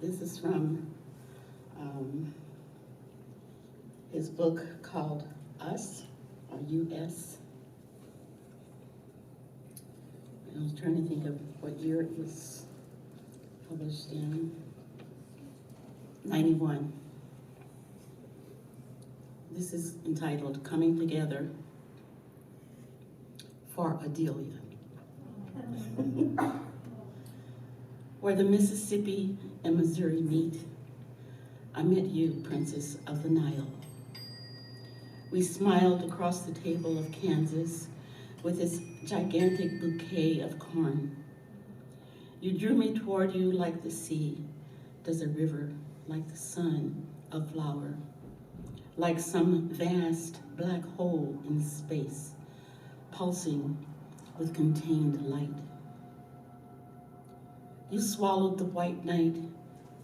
This is from his book called Us, or US. I was trying to think of what year it was published in. 91. This is entitled Coming Together for Adelia. Where the Mississippi and Missouri meet, I met you, Princess of the Nile. We smiled across the table of Kansas with its gigantic bouquet of corn. You drew me toward you like the sea does a river, like the sun a flower, like some vast black hole in space, pulsing with contained light. You swallowed the white night,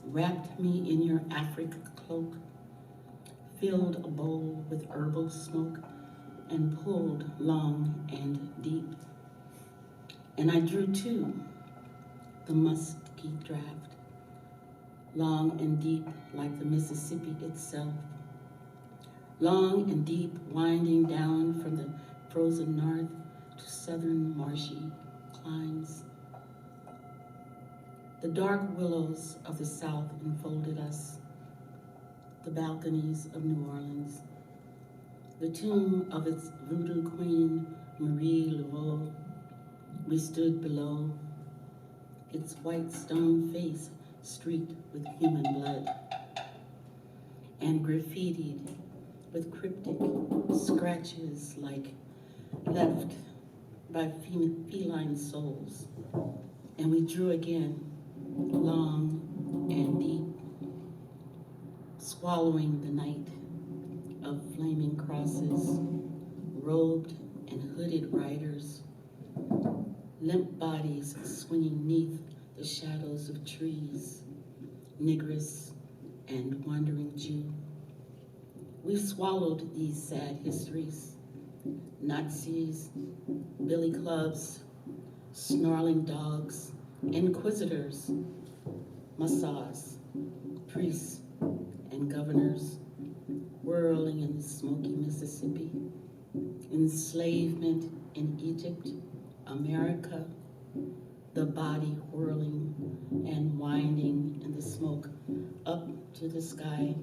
wrapped me in your Africa cloak, filled a bowl with herbal smoke, and pulled long and deep. And I drew too, the musky draft, long and deep like the Mississippi itself, long and deep winding down from the frozen north to southern marshy climes. The dark willows of the south enfolded us, the balconies of New Orleans, the tomb of its voodoo queen, Marie Laveau. We stood below, its white stone face streaked with human blood and graffitied with cryptic scratches like left by feline souls. And we drew again, long and deep, swallowing the night of flaming crosses, robed and hooded riders, limp bodies swinging neath the shadows of trees, Negress and wandering Jew. We swallowed these sad histories, Nazis, billy clubs, snarling dogs, inquisitors, massas, priests, and governors, whirling in the smoky Mississippi, enslavement in Egypt, America, the body whirling and winding in the smoke up to the sky,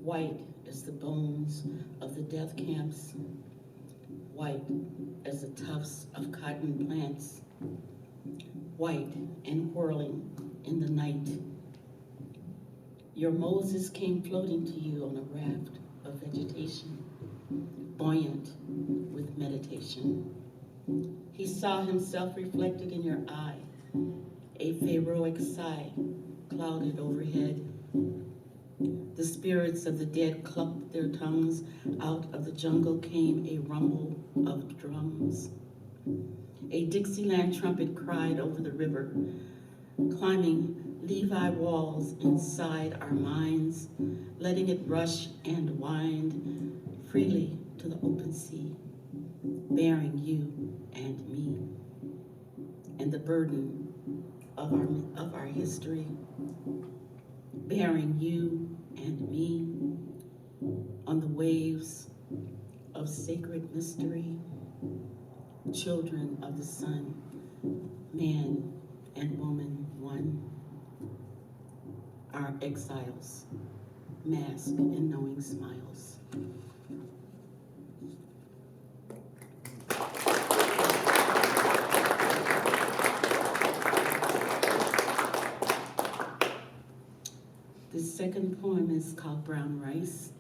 white as the bones of the death camps, white as the tufts of cotton plants, white and whirling in the night. Your Moses came floating to you on a raft of vegetation, buoyant with meditation. He saw himself reflected in your eye, a pharaohic sigh clouded overhead. The spirits of the dead clucked their tongues. Out of the jungle came a rumble of drums. A Dixieland trumpet cried over the river, climbing Levi walls inside our minds, letting it rush and wind freely to the open sea, bearing you and me, and the burden of our history, bearing you and me on the waves of sacred mystery, children of the sun, man and woman one, our exiles, masked in knowing smiles. The second poem is called Brown Rice,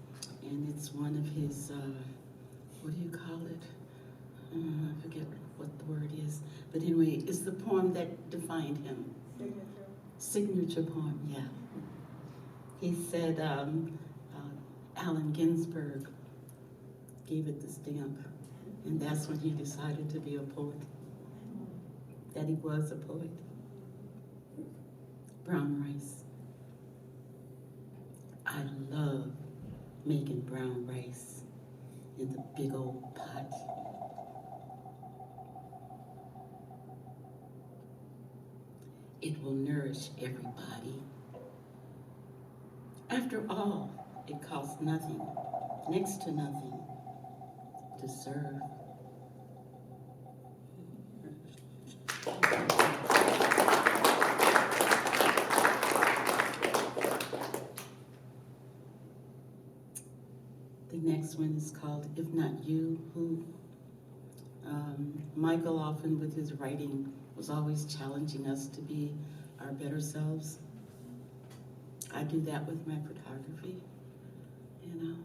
and it's one of his, what do you call it? I forget what the word is. But anyway, it's the poem that defined him. Signature poem, yeah. He said Allen Ginsberg gave it the stamp, and that's when he decided to be a poet, that he was a poet. Brown rice. I love making brown rice in the big old pot. It will nourish everybody. After all, it costs nothing, next to nothing, to serve. The next one is called If Not You, Who? Michael often with his writing was always challenging us to be our better selves. I do that with my photography, you know.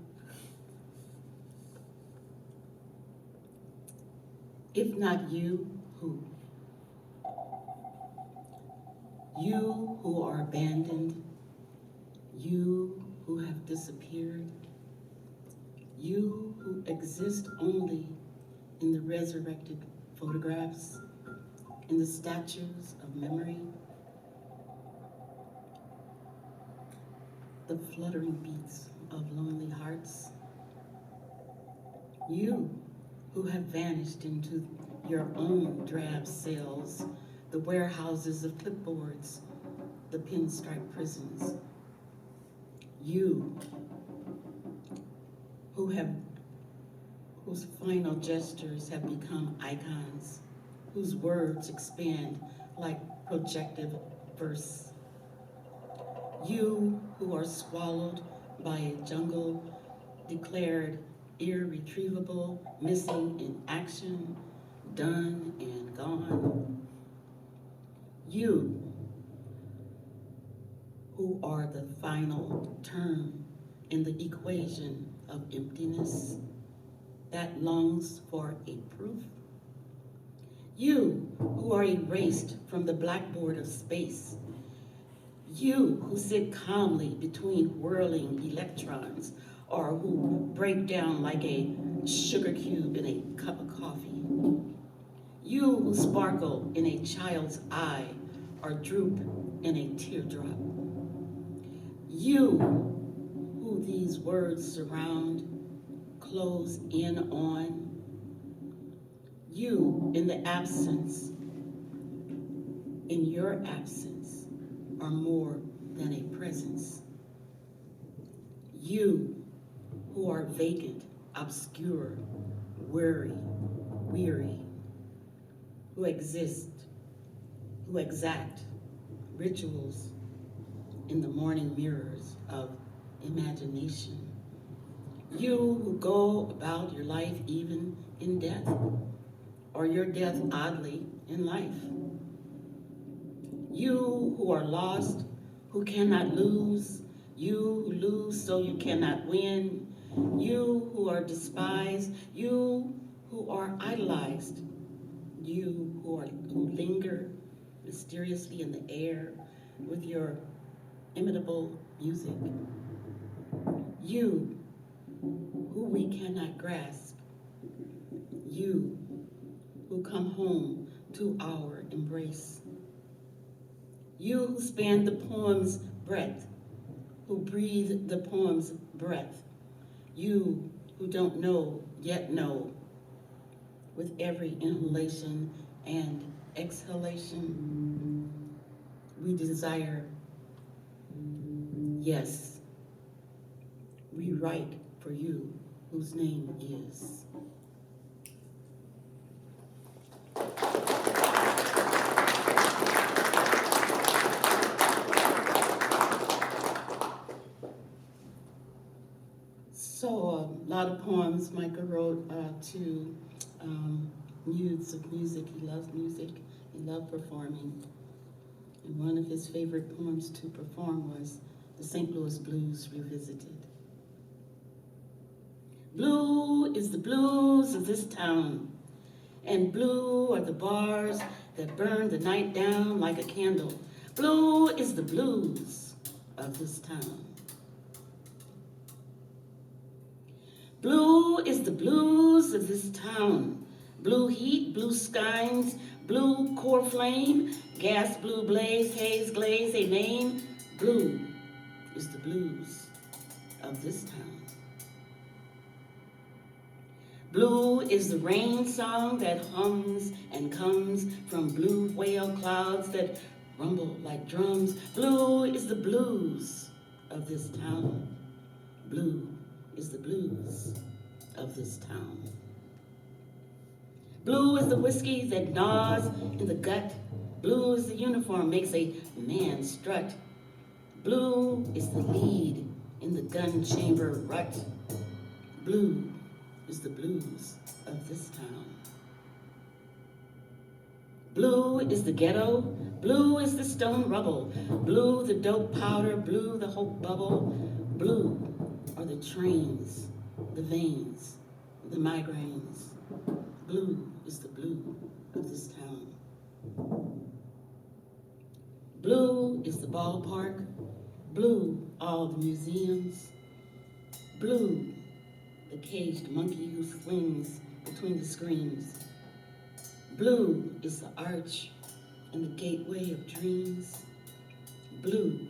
If not you, who? You who are abandoned, you who have disappeared, you who exist only in the resurrected photographs, in the statues of memory, the fluttering beats of lonely hearts. You who have vanished into your own drab cells, the warehouses of clipboards, the pinstripe prisons. You whose final gestures have become icons, whose words expand like projective verse. You who are swallowed by a jungle declared irretrievable, missing in action, done and gone. You who are the final term in the equation of emptiness that longs for a proof. You who are erased from the blackboard of space. You who sit calmly between whirling electrons or who break down like a sugar cube in a cup of coffee. You who sparkle in a child's eye or droop in a teardrop. You who these words surround, close in on. You in the absence, in your absence, are more than a presence. You who are vacant, obscure, weary, who exist, who exact rituals in the morning mirrors of imagination. You who go about your life even in death, or your death oddly in life. You who are lost, who cannot lose, you who lose so you cannot win, you who are despised, you who are idolized, you who linger mysteriously in the air with your imitable music, you who we cannot grasp, you who come home to our embrace, you who span the poem's breadth, who breathe the poem's breath, you who don't know yet know, with every inhalation and exhalation, we desire, yes, we write for you whose name is. So a lot of poems Micah wrote to youths of music. He loves music, he loved performing. And one of his favorite poems to perform was the St. Louis Blues Revisited. Blue is the blues of this town, and blue are the bars that burn the night down like a candle. Blue is the blues of this town. Blue is the blues of this town. Blue heat, blue skies, blue core flame, gas blue blaze, haze glaze, a name. Blue is the blues of this town. Blue is the rain song that hums and comes from blue whale clouds that rumble like drums. Blue is the blues of this town. Blue is the blues of this town. Blue is the whiskey that gnaws in the gut. Blue is the uniform, makes a man strut. Blue is the lead in the gun chamber rut. Blue is the blues of this town. Blue is the ghetto. Blue is the stone rubble. Blue the dope powder. Blue the hope bubble. Blue are the trains, the veins, the migraines. Blue is the blue of this town. Blue is the ballpark. Blue, all the museums. Blue, the caged monkey who swings between the screens. Blue is the arch and the gateway of dreams. Blue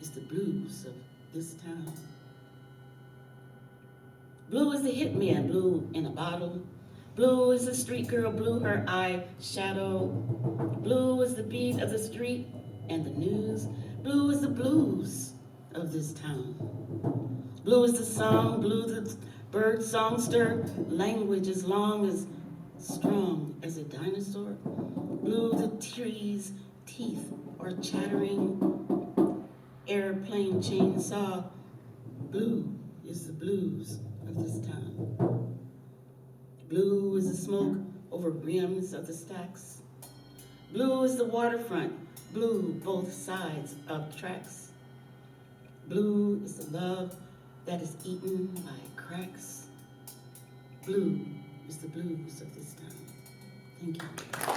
is the blues of this town. Blue is the hitman, blue in a bottle. Blue is the street girl, blue her eye shadow. Blue is the beat of the street and the news. Blue is the blues of this town. Blue is the song, blue the bird songster, language as long as strong as a dinosaur. Blue the trees, teeth are chattering, airplane chainsaw. Blue is the blues of this town. Blue is the smoke over rims of the stacks. Blue is the waterfront, blue both sides of tracks. Blue is the love that is eaten by cracks. Blue is the blues of this town. Thank you.